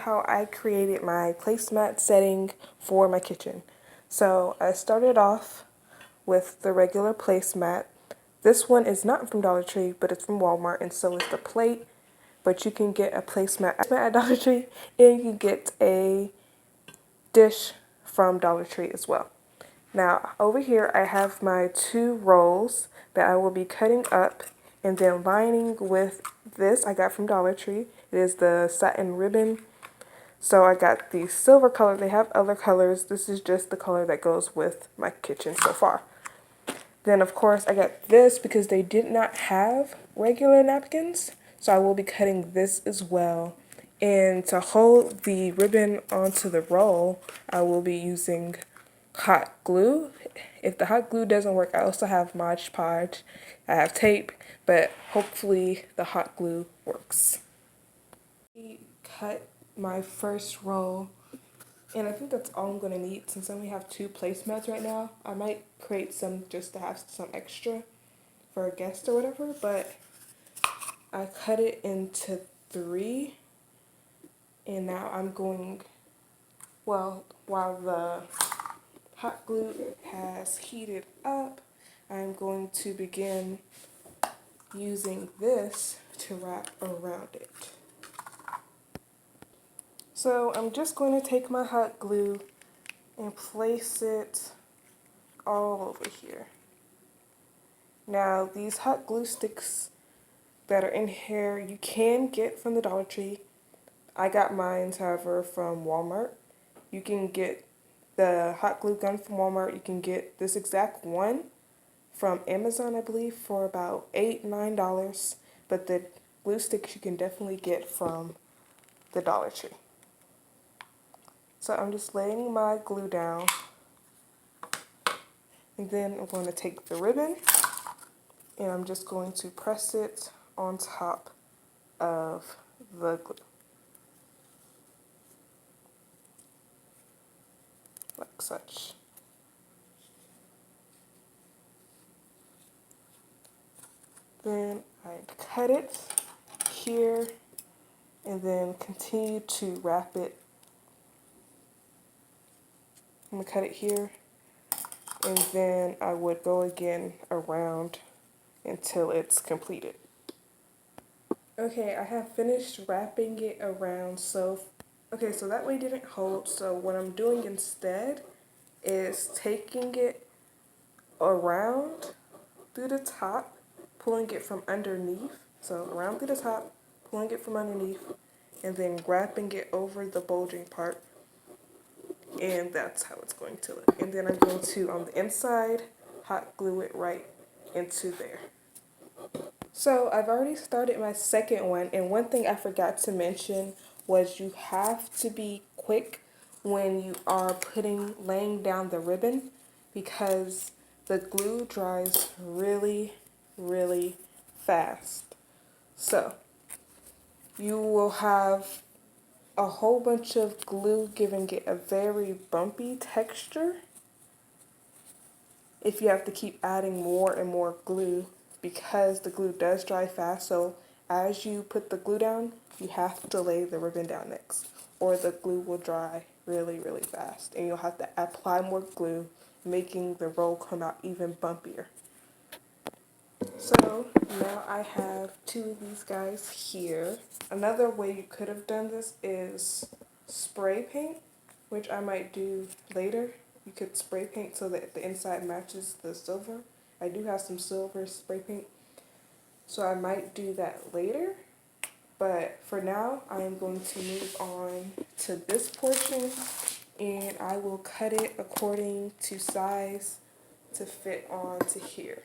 how I created my placemat setting for my kitchen. So I started off with the regular placemat. This one is not from Dollar Tree, but it's from Walmart, and so is the plate. But you can get a placemat at Dollar Tree, and you can get a dish from Dollar Tree as well. Now over here I have my 2 rolls that I will be cutting up and then lining with this I got from Dollar Tree. It is the satin ribbon. So I got the silver color. They have other colors. This is just the color that goes with my kitchen so far. Then of course I got this because they did not have regular napkins. So I will be cutting this as well. And to hold the ribbon onto the roll, I will be using hot glue. If the hot glue doesn't work, I also have Mod Podge. I have tape, but hopefully the hot glue works. Cut my first roll, and I think that's all I'm going to need since I only have 2 placemats right now. I might create some just to have some extra for a guest or whatever, but I cut it into 3, and now I'm going, well, while the hot glue has heated up, I'm going to begin using this to wrap around it. So I'm just going to take my hot glue and place it all over here. Now these hot glue sticks that are in here you can get from the Dollar Tree. I got mine, however, from Walmart. You can get the hot glue gun from Walmart. You can get this exact one from Amazon, I believe, for about $8, $9. But the glue sticks you can definitely get from the Dollar Tree. So I'm just laying my glue down. And then I'm going to take the ribbon and I'm just going to press it on top of the glue. Like such. Then I cut it here and then continue to wrap it. I'm going to cut it here and then I would go again around until it's completed. Okay, I have finished wrapping it around, so that way it didn't hold. So what I'm doing instead is taking it around through the top, pulling it from underneath. So around through the top, pulling it from underneath, and then wrapping it over the bulging part. And that's how it's going to look. And then I'm going to, on the inside, hot glue it right into there. So I've already started my second one, and one thing I forgot to mention was you have to be quick when you are laying down the ribbon, because the glue dries really, really fast. So you will have a whole bunch of glue giving it a very bumpy texture if you have to keep adding more and more glue, because the glue does dry fast. So as you put the glue down, you have to lay the ribbon down next, or the glue will dry really, really fast, and you'll have to apply more glue, making the roll come out even bumpier. So now I have 2 of these guys here. Another way you could have done this is spray paint, which I might do later. You could spray paint so that the inside matches the silver. I do have some silver spray paint, so I might do that later. But for now, I am going to move on to this portion, and I will cut it according to size to fit onto here.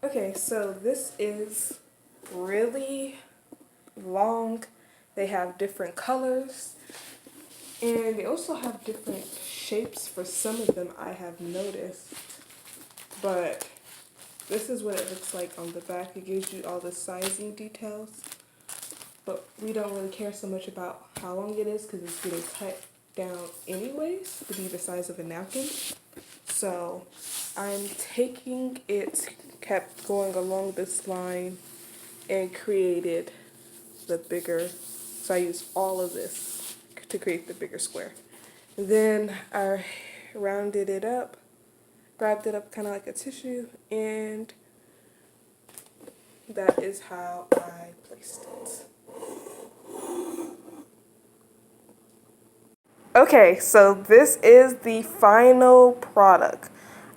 Okay, so this is really long. They have different colors, and they also have different shapes for some of them, I have noticed. But this is what it looks like on the back. It gives you all the sizing details, but we don't really care so much about how long it is because it's getting cut down anyways to be the size of a napkin. So I'm taking it, kept going along this line, and created the bigger So I used all of this to create the bigger square. Then I rounded it up, grabbed it up kind of like a tissue, and that is how I placed it. Okay, so this is the final product.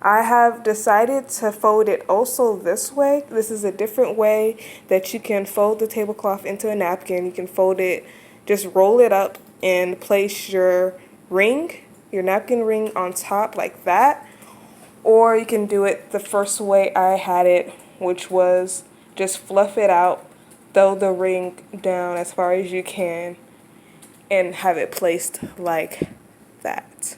I have decided to fold it also this way. This is a different way that you can fold the tablecloth into a napkin. You can fold it, just roll it up and place your ring, your napkin ring on top like that. Or you can do it the first way I had it, which was just fluff it out, throw the ring down as far as you can, and have it placed like that.